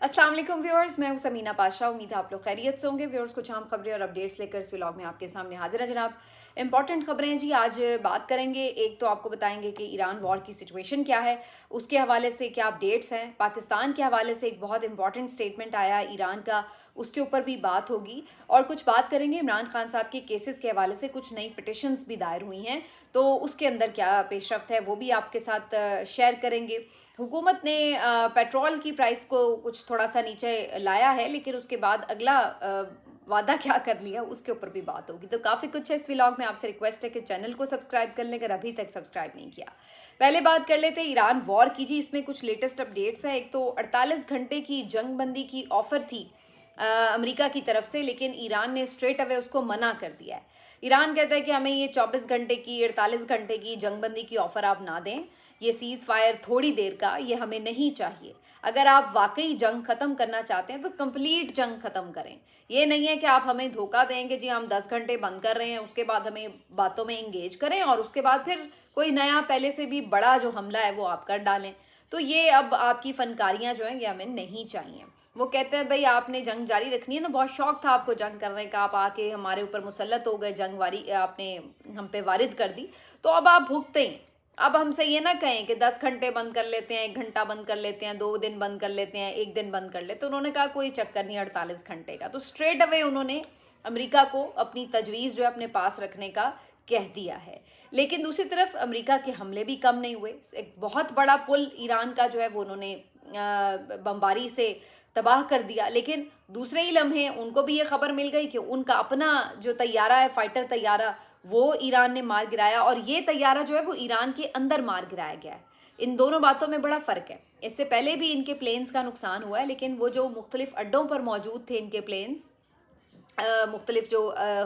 अस्सलाम वालेकुम व्यूअर्स, मैं हूं समीना पाशा। उम्मीद है आप लोग खैरियत से होंगे। व्यूअर्स, कुछ अहम खबरें और अपडेट्स लेकर इस व्लॉग में आपके सामने हाजिर है जनाब। इंपॉर्टेंट खबरें हैं जी। आज बात करेंगे, एक तो आपको बताएंगे कि ईरान वॉर की सिचुएशन क्या है, उसके हवाले से क्या अपडेट्स हैं। पाकिस्तान के हवाले से एक बहुत इंपॉर्टेंट स्टेटमेंट आया ईरान का, उसके ऊपर भी बात होगी। और कुछ बात करेंगे इमरान खान साहब के केसेस के हवाले से, कुछ नई पिटिशंस भी दायर हुई हैं, तो उसके अंदर क्या पेशरफ्त है वो भी आपके साथ शेयर करेंगे। हुकूमत ने पेट्रोल की प्राइस को कुछ थोड़ा सा नीचे लाया है, लेकिन उसके बाद अगला वादा क्या कर लिया उसके ऊपर भी बात होगी। तो काफ़ी कुछ है इस व्लॉग में। आपसे रिक्वेस्ट है कि चैनल को सब्सक्राइब कर लें अगर अभी तक सब्सक्राइब नहीं किया। पहले बात कर लेते हैं ईरान वॉर की जी। इसमें कुछ लेटेस्ट अपडेट्स हैं। एक तो 48 घंटे की जंग बंदी की ऑफर थी अमेरिका की तरफ से, लेकिन ईरान ने स्ट्रेट अवे उसको मना कर दिया है। ईरान कहता है कि हमें ये 24 घंटे की 48 घंटे की जंगबंदी की ऑफ़र आप ना दें, ये सीज़ फायर थोड़ी देर का, ये हमें नहीं चाहिए। अगर आप वाकई जंग ख़त्म करना चाहते हैं तो कंप्लीट जंग ख़त्म करें। ये नहीं है कि आप हमें धोखा देंगे जी हम 10 घंटे बंद कर रहे हैं, उसके बाद हमें बातों में इंगेज करें और उसके बाद फिर कोई नया पहले से भी बड़ा जो हमला है वो आप कर डालें। तो ये अब आपकी फ़नकारियाँ जो हैं ये हमें नहीं चाहिए। वो कहते हैं भाई आपने जंग जारी रखनी है ना, बहुत शौक था आपको जंग करने का, आप आके हमारे ऊपर मुसल्लत हो गए, जंग वारी आपने हम पे वारिद कर दी, तो अब आप भुगते हैं। अब हमसे ये ना कहें कि 10 घंटे बंद कर लेते हैं, 1 घंटा बंद कर लेते हैं, 2 दिन बंद कर लेते हैं, 1 दिन बंद कर लेते हैं। तो उन्होंने कहा कोई चक्कर नहीं 48 घंटे का। तो स्ट्रेट अवे उन्होंने अमेरिका को अपनी तजवीज़ जो है अपने पास रखने का कह दिया है। लेकिन दूसरी तरफ अमेरिका के हमले भी कम नहीं हुए। एक बहुत बड़ा पुल ईरान का जो है वो उन्होंने बमबारी से तबाह कर दिया। लेकिन दूसरे ही लम्हे उनको भी ये खबर मिल गई कि उनका अपना जो तैयारा है, फाइटर तैयारा, वो ईरान ने मार गिराया, और ये तैयारा जो है वो ईरान के अंदर मार गिराया गया है। इन दोनों बातों में बड़ा फ़र्क है। इससे पहले भी इनके प्लेन्स का नुकसान हुआ है, लेकिन वो जो मुख्तलिफ अड्डों पर मौजूद थे इनके प्लेन्स, मुख्तलिफ जो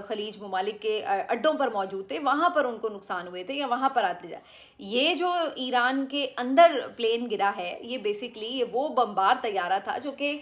खलीज ममालिक के अड्डों पर मौजूद थे, वहाँ पर उनको नुकसान हुए थे या वहाँ पर आते जाए। ये जो ईरान के अंदर प्लेन गिरा है, ये बेसिकली ये वो बमबार तैयारा था जो कि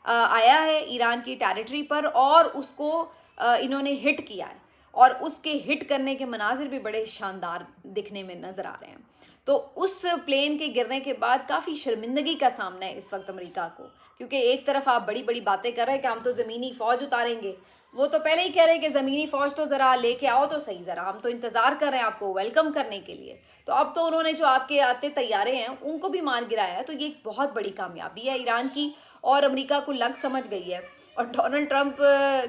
आया है ईरान की टेरिटरी पर, और उसको इन्होंने हिट किया है, और उसके हिट करने के मनाजिर भी बड़े शानदार दिखने में नज़र आ रहे हैं। तो उस प्लेन के गिरने के बाद काफ़ी शर्मिंदगी का सामना है इस वक्त अमेरिका को, क्योंकि एक तरफ आप बड़ी बड़ी बातें कर रहे हैं कि हम तो ज़मीनी फ़ौज उतारेंगे, वो तो पहले ही कह रहे हैं कि ज़मीनी फ़ौज तो ज़रा लेके आओ तो सही, ज़रा हम तो इंतज़ार कर रहे हैं आपको वेलकम करने के लिए। तो अब तो उन्होंने जो आपके आते तैयारे हैं उनको भी मार गिराया है। तो ये एक बहुत बड़ी कामयाबी है ईरान की, और अमेरिका को लग समझ गई है। और डोनाल्ड ट्रंप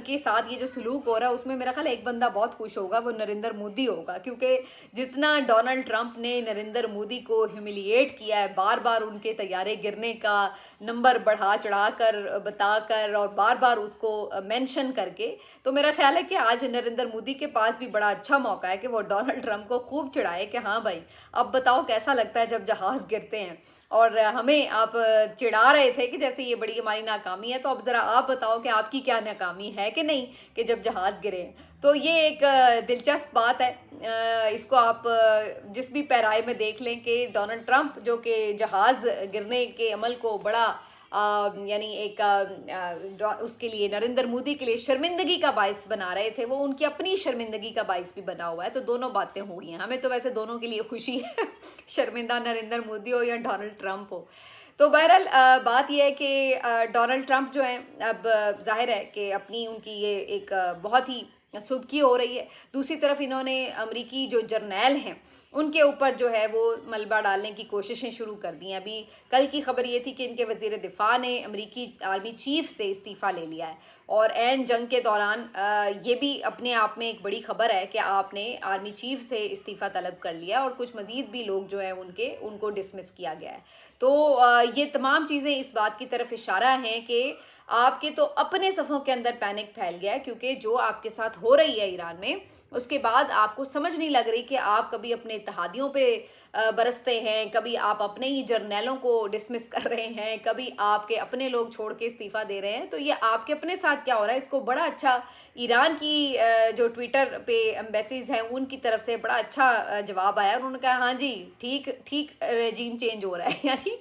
के साथ ये जो सलूक हो रहा है उसमें मेरा ख्याल है एक बंदा बहुत खुश होगा, वो नरेंद्र मोदी होगा, क्योंकि जितना डोनाल्ड ट्रंप ने नरेंद्र मोदी को ह्यूमिलिएट किया है, बार बार उनके तैयारे गिरने का नंबर बढ़ा चढ़ा कर बताकर और बार बार उसको मेंशन करके, तो मेरा ख्याल है कि आज नरेंद्र मोदी के पास भी बड़ा अच्छा मौका है कि वो डोनाल्ड ट्रंप को खूब चिढ़ाए कि हाँ भाई अब बताओ कैसा लगता है जब जहाज़ गिरते हैं, और हमें आप चिढ़ा रहे थे कि जैसे ये बड़ी हमारी नाकामी है, तो अब ज़रा आप बताओ कि आपकी क्या नाकामी है कि नहीं कि जब जहाज़ गिरे। तो ये एक दिलचस्प बात है। इसको आप जिस भी पैराए में देख लें कि डोनाल्ड ट्रंप जो कि जहाज़ गिरने के अमल को बड़ा यानी एक उसके लिए नरेंद्र मोदी के लिए शर्मिंदगी का बाइस बना रहे थे, वो उनकी अपनी शर्मिंदगी का बाइस भी बना हुआ है। तो दोनों बातें हो रही हैं। हमें तो वैसे दोनों के लिए खुशी है शर्मिंदा नरेंद्र मोदी हो या डोनाल्ड ट्रंप हो। तो बहरहाल बात यह है कि डोनाल्ड ट्रंप जो हैं, अब जाहिर है कि अपनी उनकी ये एक बहुत ही सुबकी हो रही है। दूसरी तरफ इन्होंने अमरीकी जो जर्नैल हैं उनके ऊपर जो है वो मलबा डालने की कोशिशें शुरू कर दी हैं। अभी कल की खबर ये थी कि इनके वज़ीर दिफ़ा ने अमरीकी आर्मी चीफ से इस्तीफ़ा ले लिया है, और ऐन जंग के दौरान ये भी अपने आप में एक बड़ी खबर है कि आपने आर्मी चीफ से इस्तीफ़ा तलब कर लिया, और कुछ मज़ीद भी लोग जो हैं उनको डिसमिस किया गया है। तो ये तमाम चीज़ें इस बात की तरफ इशारा हैं कि आपके तो अपने सफ़ों के अंदर पैनिक फैल गया है, क्योंकि जो आपके साथ हो रही है ईरान में, उसके बाद आपको समझ नहीं लग रही कि आप कभी अपने इत्तेहादियों पे बरसते हैं, कभी आप अपने ही जर्नैलों को डिसमिस कर रहे हैं, कभी आपके अपने लोग छोड़ के इस्तीफ़ा दे रहे हैं। तो ये आपके अपने साथ क्या हो रहा है, इसको बड़ा अच्छा ईरान की जो ट्विटर पे एम्बेसीज हैं उनकी तरफ से बड़ा अच्छा जवाब आया। उन्होंने कहा हाँ जी ठीक ठीक, रेजीम चेंज हो रहा है यानी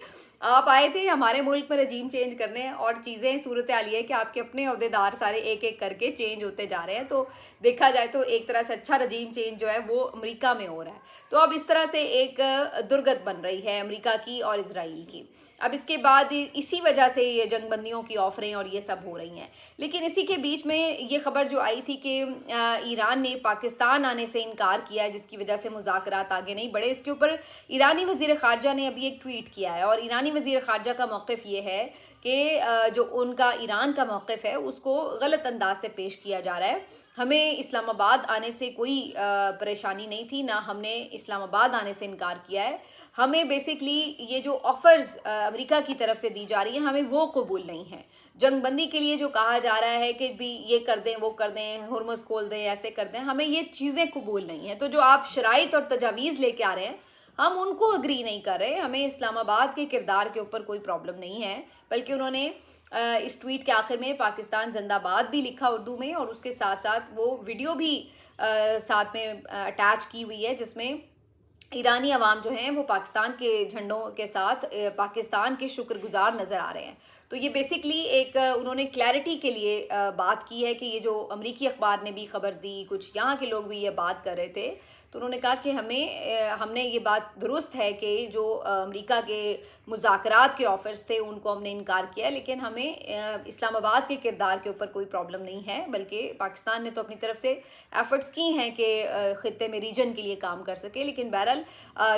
آپ آئے تھے ہمارے ملک میں رجیم چینج کرنے اور چیزیں صورتحال یہ ہے کہ آپ کے اپنے عہدیدار سارے ایک ایک کر کے چینج ہوتے جا رہے ہیں. تو دیکھا جائے تو ایک طرح سے اچھا رجیم چینج جو ہے وہ امریکہ میں ہو رہا ہے. تو اب اس طرح سے ایک درگت بن رہی ہے امریکہ کی اور اسرائیل کی. اب اس کے بعد اسی وجہ سے یہ جنگ بندیوں کی آفریں اور یہ سب ہو رہی ہیں. لیکن اسی کے بیچ میں یہ خبر جو آئی تھی کہ ایران نے پاکستان آنے سے انکار کیا ہے جس کی وجہ سے مذاکرات آگے نہیں بڑھے. اس کے اوپر ایرانی وزیر خارجہ نے ابھی ایک ٹویٹ کیا ہے اور ایرانی وزیر خارجہ کا موقف یہ ہے کہ جو ان کا ایران کا موقف ہے اس کو غلط انداز سے پیش کیا جا رہا ہے. ہمیں اسلام آباد آنے سے کوئی پریشانی نہیں تھی، نہ ہم نے اسلام آباد آنے سے انکار کیا ہے. ہمیں بیسکلی یہ جو آفرز امریکہ کی طرف سے دی جا رہی ہیں ہمیں وہ قبول نہیں ہیں. جنگ بندی کے لیے جو کہا جا رہا ہے کہ بھی یہ کر دیں وہ کر دیں، ہرمز کھول دیں، ایسے کر دیں، ہمیں یہ چیزیں قبول نہیں ہیں. تو جو آپ شرائط اور تجاویز لے کے آ رہے ہیں ہم ان کو اگری نہیں کر رہے. ہمیں اسلام آباد کے کردار کے اوپر کوئی پرابلم نہیں ہے. بلکہ انہوں نے اس ٹویٹ کے آخر میں پاکستان زندہ باد بھی لکھا اردو میں، اور اس کے ساتھ ساتھ وہ ویڈیو بھی ساتھ میں اٹیچ کی ہوئی ہے جس میں ایرانی عوام جو ہیں وہ پاکستان کے جھنڈوں کے ساتھ پاکستان کے شکر گزار نظر آ رہے ہیں. تو یہ بیسکلی ایک انہوں نے کلیئرٹی کے لیے بات کی ہے کہ یہ جو امریکی اخبار نے بھی خبر دی، کچھ یہاں کے لوگ بھی یہ بات کر رہے تھے، تو انہوں نے کہا کہ ہم نے یہ بات درست ہے کہ جو امریکہ کے مذاکرات کے آفرز تھے ان کو ہم نے انکار کیا، لیکن ہمیں اسلام آباد کے کردار کے اوپر کوئی پرابلم نہیں ہے. بلکہ پاکستان نے تو اپنی طرف سے ایفرٹس کی ہیں کہ خطے میں ریجن کے لیے کام کر سکے. لیکن بہرحال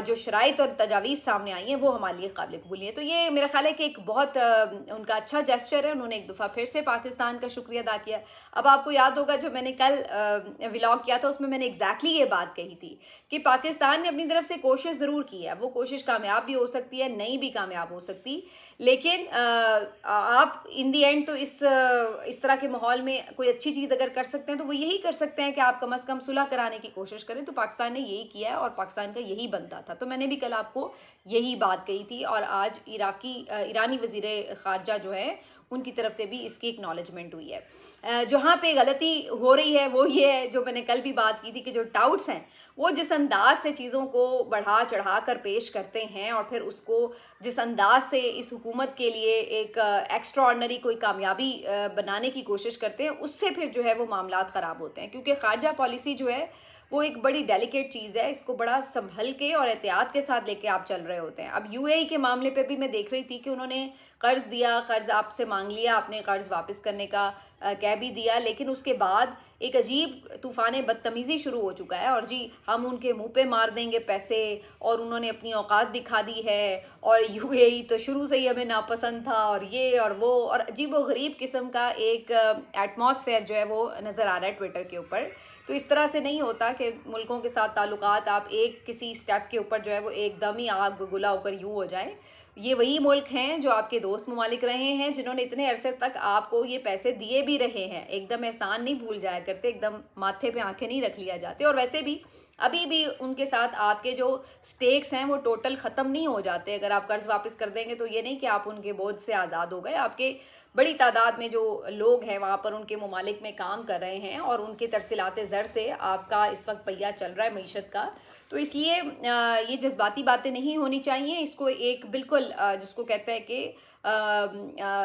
جو شرائط اور تجاویز سامنے آئی ہیں وہ ہمارے لیے قابل قبولی ہیں. تو یہ میرا خیال ہے کہ ایک بہت ان کا اچھا جیسچر ہے. انہوں نے ایک دفعہ پھر سے پاکستان کا شکریہ ادا کیا. اب آپ کو یاد ہوگا جو میں نے کل ولاگ کیا تھا اس میں نے ایگزیکٹلی یہ بات کہی تھی کہ پاکستان نے اپنی طرف سے کوشش ضرور کی ہے. وہ کوشش کامیاب بھی ہو سکتی ہے، نہیں بھی کامیاب ہو سکتی، لیکن آپ ان دی اینڈ تو اس طرح کے ماحول میں کوئی اچھی چیز اگر کر سکتے ہیں تو وہ یہی کر سکتے ہیں کہ آپ کم از کم صلح کرانے کی کوشش کریں. تو پاکستان نے یہی کیا ہے اور پاکستان کا یہی بنتا تھا. تو میں نے بھی کل آپ کو یہی بات کہی تھی اور آج ایرانی وزیر خارجہ جو ہے ان کی طرف سے بھی اس کی اکنالجمنٹ ہوئی ہے. جہاں پہ غلطی ہو رہی ہے وہ یہ ہے جو میں نے کل بھی بات کی تھی کہ جو ٹاؤٹس ہیں وہ جس انداز سے چیزوں کو بڑھا چڑھا کر پیش کرتے ہیں اور پھر اس کو جس انداز سے اس حکومت کے لیے ایک ایکسٹرا آرڈنری کوئی کامیابی بنانے کی کوشش کرتے ہیں، اس سے پھر جو ہے وہ معاملات خراب ہوتے ہیں. کیونکہ خارجہ پالیسی جو ہے وہ ایک بڑی ڈیلیکیٹ چیز ہے، اس کو بڑا سنبھل کے اور احتیاط کے ساتھ لے کے آپ چل رہے ہوتے ہیں. اب یو اے ای کے معاملے پہ بھی میں دیکھ رہی تھی کہ انہوں نے قرض دیا، قرض آپ سے مانگ لیا، اپنے قرض واپس کرنے کا کہہ بھی دیا، لیکن اس کے بعد ایک عجیب طوفان بدتمیزی شروع ہو چکا ہے. اور جی ہم ان کے منہ پہ مار دیں گے پیسے، اور انہوں نے اپنی اوقات دکھا دی ہے، اور یو اے ای تو شروع سے ہی ہمیں ناپسند تھا، اور یہ اور وہ، اور عجیب و غریب قسم کا ایک ایٹماسفیئر جو ہے وہ نظر آ رہا ہے ٹویٹر کے اوپر. تو اس طرح سے نہیں ہوتا کہ ملکوں کے ساتھ تعلقات آپ ایک کسی سٹیپ کے اوپر جو ہے وہ ایک دم ہی آگ بگولا ہو کر یوں ہو جائے. یہ وہی ملک ہیں جو آپ کے دوست ممالک رہے ہیں، جنہوں نے اتنے عرصے تک آپ کو یہ پیسے دیے بھی رہے ہیں. ایک دم احسان نہیں بھول جایا کرتے، ایک دم ماتھے پہ آنکھیں نہیں رکھ لیا جاتے. اور ویسے بھی ابھی بھی ان کے ساتھ آپ کے جو سٹیکس ہیں وہ ٹوٹل ختم نہیں ہو جاتے. اگر آپ قرض واپس کر دیں گے تو یہ نہیں کہ آپ ان کے بوجھ سے آزاد ہو گئے. آپ کے بڑی تعداد میں جو لوگ ہیں وہاں پر ان کے ممالک میں کام کر رہے ہیں، اور ان کے ترسیلات زر سے آپ کا اس وقت پہیہ چل رہا ہے معیشت کا. تو اس لیے یہ جذباتی باتیں نہیں ہونی چاہیے. اس کو ایک بالکل جس کو کہتے ہیں کہ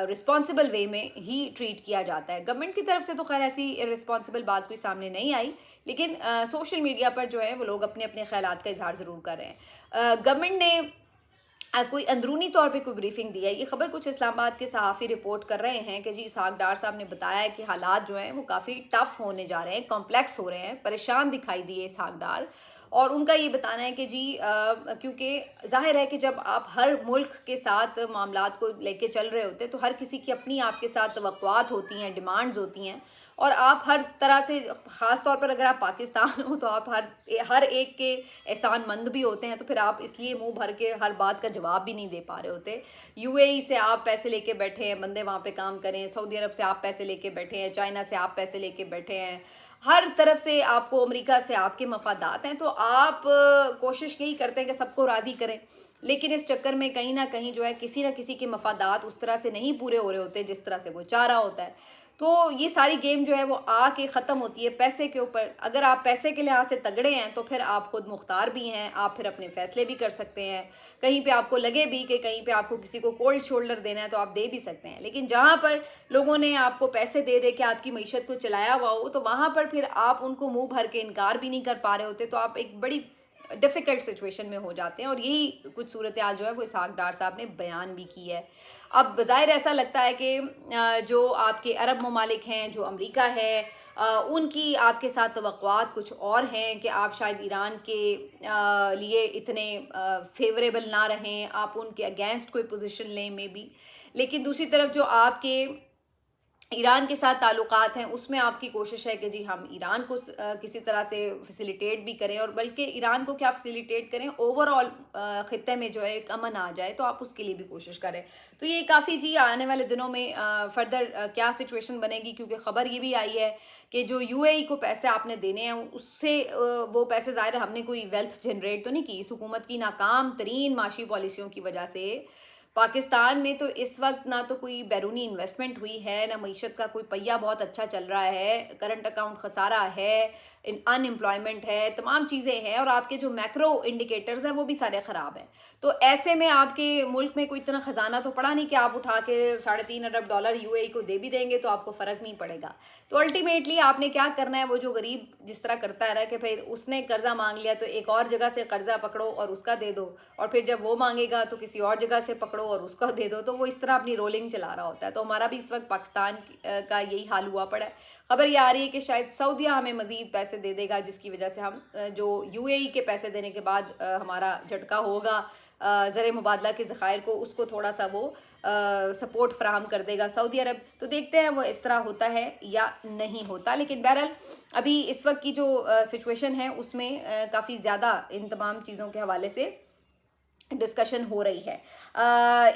رسپانسبل وے میں ہی ٹریٹ کیا جاتا ہے. گورنمنٹ کی طرف سے تو خیر ایسی رسپانسبل بات کوئی سامنے نہیں آئی، لیکن سوشل میڈیا پر جو ہے وہ لوگ اپنے اپنے خیالات کا اظہار ضرور کر رہے ہیں. گورنمنٹ نے کوئی اندرونی طور پہ کوئی بریفنگ دی ہے. یہ خبر کچھ اسلام آباد کے صحافی رپورٹ کر رہے ہیں کہ جی اسحاق ڈار صاحب نے بتایا ہے کہ حالات جو ہیں وہ کافی ٹف ہونے جا رہے ہیں، کمپلیکس ہو رہے ہیں، پریشان دکھائی دیے اسحاق ڈار. اور ان کا یہ بتانا ہے کہ جی کیونکہ ظاہر ہے کہ جب آپ ہر ملک کے ساتھ معاملات کو لے کے چل رہے ہوتے ہیں تو ہر کسی کی اپنی آپ کے ساتھ توقعات ہوتی ہیں، ڈیمانڈز ہوتی ہیں، اور آپ ہر طرح سے خاص طور پر اگر آپ پاکستان ہو تو آپ ہر ایک کے احسان مند بھی ہوتے ہیں. تو پھر آپ اس لیے منہ بھر کے ہر بات کا جواب بھی نہیں دے پا رہے ہوتے. یو اے ای سے آپ پیسے لے کے بیٹھے ہیں بندے وہاں پہ کام کریں، سعودی عرب سے آپ پیسے لے کے بیٹھے ہیں، چائنا سے آپ پیسے لے کے بیٹھے ہیں، ہر طرف سے آپ کو، امریکہ سے آپ کے مفادات ہیں. تو آپ کوشش یہی کرتے ہیں کہ سب کو راضی کریں. लेकिन इस चक्कर में कहीं ना कहीं जो है किसी ना किसी के मफादात उस तरह से नहीं पूरे हो रहे होते जिस तरह से वो चाह रहा होता है। तो ये सारी गेम जो है वो आके ख़त्म होती है पैसे के ऊपर। अगर आप पैसे के लिहाज से तगड़े हैं तो फिर आप खुद मुख्तार भी हैं, आप फिर अपने फ़ैसले भी कर सकते हैं। कहीं पे आपको लगे भी कि कहीं पे आपको किसी को कोल्ड शोल्डर देना है तो आप दे भी सकते हैं। लेकिन जहाँ पर लोगों ने आपको पैसे दे दे के आपकी मईशत को चलाया हुआ हो तो वहाँ पर फिर आप उनको मुंह भर के इनकार भी नहीं कर पा रहे होते, तो आप एक बड़ी डिफ़िकल्ट सिचुएशन में हो जाते हैं। और यही कुछ सूरत हाल जो है वो इसहाक डार साहब ने बयान भी की है। अब बज़ाहिर ऐसा लगता है कि जो आपके अरब ममालिक हैं, जो अमेरिका है, उनकी आपके साथ तवक्कुआत कुछ और हैं कि आप शायद ईरान के लिए इतने फेवरेबल ना रहें, आप उनके अगेंस्ट कोई पोजीशन लें मे बी। लेकिन दूसरी तरफ जो आपके ईरान के साथ ताल्लुकात हैं उसमें आपकी कोशिश है कि जी हम ईरान को किसी तरह से फैसिलिटेट भी करें, और बल्कि ईरान को क्या फैसिलिटेट करें, ओवरऑल ख़ित्ते में जो है एक अमन आ जाए, तो आप उसके लिए भी कोशिश करें। तो ये काफ़ी जी आने वाले दिनों में फर्दर क्या सिचुएशन बनेगी, क्योंकि ख़बर ये भी आई है कि जो यूएई को पैसे आपने देने हैं उससे वो पैसे ज़ाहिर हमने कोई वेल्थ जनरेट तो नहीं की। इस हुकूमत की नाकाम तरीन माशी पॉलिसियों की वजह से पाकिस्तान में तो इस वक्त ना तो कोई बैरूनी इन्वेस्टमेंट हुई है, ना मईशत का कोई पहिया बहुत अच्छा चल रहा है, करंट अकाउंट खसारा है, अनएम्प्लॉयमेंट है, तमाम चीज़ें हैं, और आपके जो मैक्रो इंडिकेटर्स हैं वो भी सारे ख़राब हैं। तो ऐसे में आपके मुल्क में कोई इतना ख़जाना तो पड़ा नहीं कि आप उठा के $3.5 अरब यूएई को दे भी देंगे तो आपको फ़र्क नहीं पड़ेगा। तो अल्टीमेटली आपने क्या करना है, वो जो गरीब जिस तरह करता है ना कि फिर उसने कर्जा मांग लिया तो एक और जगह से कर्जा पकड़ो और उसका दे दो, और फिर जब वो मांगेगा तो किसी और जगह से पकड़ो और उसका दे दो, तो वो इस तरह अपनी रोलिंग चला रहा होता है। तो हमारा भी इस वक्त पाकिस्तान का यही हाल हुआ पड़ा है। खबर ये आ रही है कि शायद सऊदीया हमें मजीद पैसे दे देगा, जिसकी वजह से हम जो यूएई के पैसे देने के बाद हमारा झटका होगा ज़र मुबादला के ज़खायर को, उसको थोड़ा सा वो सपोर्ट फ्राहम कर देगा सऊदी अरब। तो देखते हैं वो इस तरह होता है या नहीं होता। लेकिन बहरहाल अभी इस वक्त की जो सिचुएशन है उसमें काफ़ी ज़्यादा इन तमाम चीज़ों के हवाले से डिस्कशन हो रही है।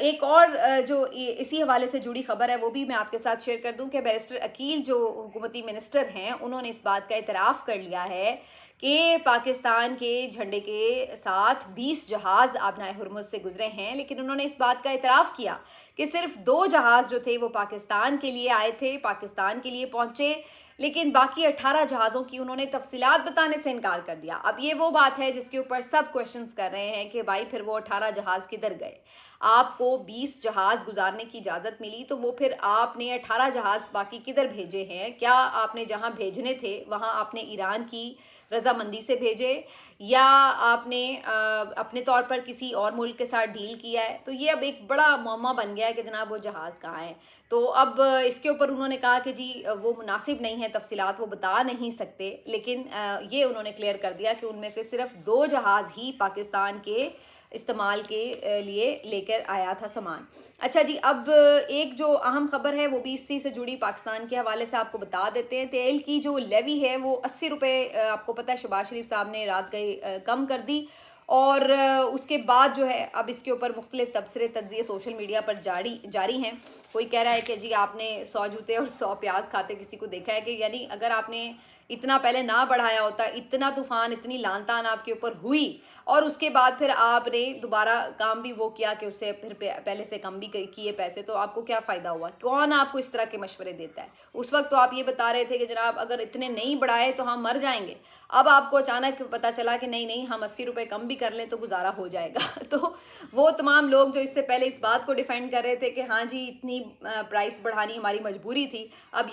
एक और जो इसी हवाले से जुड़ी खबर है वो भी मैं आपके साथ शेयर कर दूं कि बैरिस्टर अकील जो हुकूमती मिनिस्टर हैं उन्होंने इस बात का इतराफ़ कर लिया है कि पाकिस्तान के झंडे के साथ 20 जहाज़ आबनाए हुर्मुज़ से गुजरे हैं। लेकिन उन्होंने इस बात का इतराफ़ किया कि सिर्फ 2 जहाज़ जो थे वो पाकिस्तान के लिए आए थे, पाकिस्तान के लिए पहुँचे, लेकिन बाकी 18 जहाज़ों की उन्होंने तफसीलात बताने से इनकार कर दिया। अब ये वो बात है जिसके ऊपर सब क्वेश्चंस कर रहे हैं कि भाई फिर वो 18 जहाज़ किधर गए। आपको 20 जहाज़ गुजारने की इजाज़त मिली तो वो फिर आपने 18 जहाज़ बाकी किधर भेजे हैं? क्या आपने जहाँ भेजने थे वहाँ आपने ईरान की रजामंदी से भेजे, या आपने अपने तौर पर किसी और मुल्क के साथ डील किया है? तो ये अब एक बड़ा मुअम्मा बन गया है कि जनाब वो जहाज़ कहाँ हैं। तो अब इसके ऊपर उन्होंने कहा कि जी वो मुनासिब नहीं है, तफसीलात वो बता नहीं सकते, लेकिन ये उन्होंने क्लियर कर दिया कि उनमें से सिर्फ 2 जहाज़ ही पाकिस्तान के इस्तेमाल के लिए लेकर आया था सामान। अच्छा जी, अब एक जो अहम खबर है वो भी इसी से जुड़ी पाकिस्तान के हवाले से आपको बता देते हैं। तेल की जो लेवी है वो 80 रुपये आपको पता है शहबाज शरीफ साहब ने रात गए कम कर दी, और उसके बाद जो है अब इसके ऊपर मुख्तलिफ तबसरे तज्जिए सोशल मीडिया पर जारी हैं। कोई कह रहा है कि जी आपने 100 जूते और 100 प्याज खाते किसी को देखा है कि, यानी अगर आपने इतना पहले ना बढ़ाया होता, इतना तूफान इतनी लानतान आपके ऊपर हुई और उसके बाद फिर आपने दोबारा काम भी वो किया कि उससे फिर पहले से कम भी किए पैसे, तो आपको क्या फ़ायदा हुआ? कौन आपको इस तरह के मशवरे देता है? उस वक्त तो आप ये बता रहे थे कि जनाब अगर इतने नहीं बढ़ाए तो हम मर जाएंगे। अब आपको अचानक पता चला कि नहीं नहीं, हम 80 रुपये कम भी कर लें तो गुजारा हो जाएगा। तो वो तमाम लोग जो इससे पहले इस बात को डिफेंड कर रहे थे कि हाँ जी इतनी प्राइस बढ़ानी हमारी मजबूरी थी, अब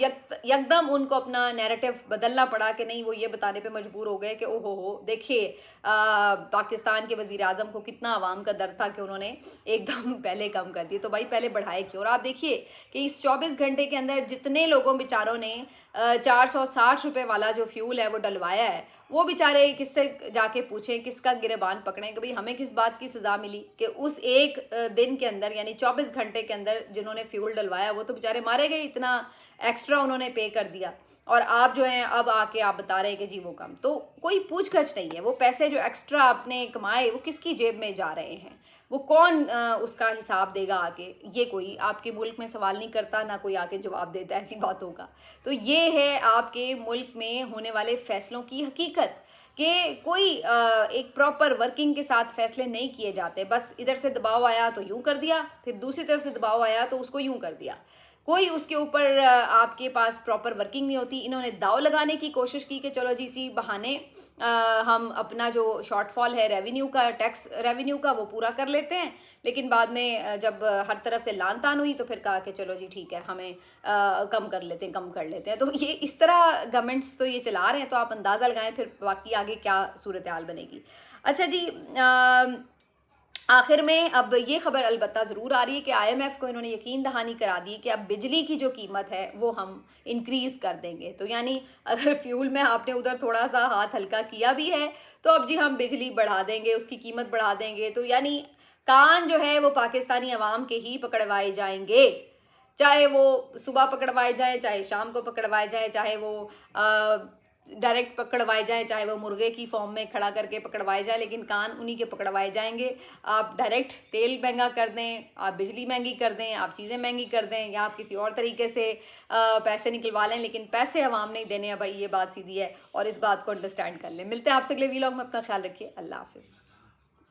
यकदम उनको अपना नैरेटिव बदलना पड़ा कि नहीं, वो ये बताने पे मजबूर हो गए कि ओहो हो देखिए पाकिस्तान के वज़ीर आज़म को कितना आवाम का दर्द था कि उन्होंने एकदम पहले कम कर दिए। तो भाई पहले बढ़ाए क्यों? और आप देखिए कि इस 24 घंटे के अंदर जितने लोगों बेचारों ने 460 रुपये वाला जो फ्यूल है वो डलवाया है, वो बेचारे किससे जाके पूछें, किसका गिरेबान पकड़ें कि भाई हमें किस बात की सज़ा मिली कि उस एक दिन के अंदर यानी 24 घंटे के अंदर जिन्होंने फ्यूल डलवाया वो तो बेचारे मारे गए, इतना एक्स्ट्रा उन्होंने पे कर दिया, और आप जो हैं अब आके आप बता रहे हैं कि जी वो कम। तो कोई पूछ गछ नहीं है। वो पैसे जो एक्स्ट्रा आपने कमाए वो किसकी जेब में जा रहे हैं, वो कौन उसका हिसाब देगा आगे, ये कोई आपके मुल्क में सवाल नहीं करता, ना कोई आके जवाब देता है ऐसी बातों का। तो ये है आपके मुल्क में होने वाले फैसलों की हकीकत कि कोई एक प्रॉपर वर्किंग के साथ फैसले नहीं किए जाते। बस इधर से दबाव आया तो यूं कर दिया, फिर दूसरी तरफ से दबाव आया तो उसको यूं कर दिया। कोई उसके ऊपर आपके पास प्रॉपर वर्किंग नहीं होती। इन्होंने दाव लगाने की कोशिश की कि चलो जी इसी बहाने हम अपना जो शॉर्टफॉल है रेवेन्यू का, टैक्स रेवेन्यू का, वो पूरा कर लेते हैं। लेकिन बाद में जब हर तरफ से लान तान हुई तो फिर कहा कि चलो जी ठीक है, हमें कम कर लेते हैं, कम कर लेते हैं। तो ये इस तरह गवर्नमेंट्स तो ये चला रहे हैं, तो आप अंदाज़ा लगाएं फिर बाकी आगे क्या सूरत हाल बनेगी। अच्छा जी, आखिर में अब ये खबर अलबत्ता ज़रूर आ रही है कि IMF को इन्होंने यकीन दहानी करा दी कि अब बिजली की जो कीमत है वो हम इंक्रीज़ कर देंगे। तो यानी अगर फ्यूल में आपने उधर थोड़ा सा हाथ हल्का किया भी है तो अब जी हम बिजली बढ़ा देंगे, उसकी कीमत बढ़ा देंगे। तो यानी कान जो है वो पाकिस्तानी अवाम के ही पकड़वाए जाएंगे, चाहे वो सुबह पकड़वाए जाएँ, चाहे शाम को पकड़वाए जाएँ, चाहे वो डायरेक्ट पकड़वाए जाएँ, चाहे वो मुर्गे की फॉर्म में खड़ा करके पकड़वाए जाएँ, लेकिन कान उन्हीं के पकड़वाए जाएंगे। आप डायरेक्ट तेल महंगा कर दें, आप बिजली महंगी कर दें, आप चीज़ें महंगी कर दें, या आप किसी और तरीके से पैसे निकलवा लें, लेकिन पैसे अवाम नहीं देने हैं भाई, ये बात सीधी है और इस बात को अंडरस्टैंड कर लें। मिलते हैं आपसे अगले वीलॉग में, अपना ख्याल रखिए, अल्लाह हाफिज़।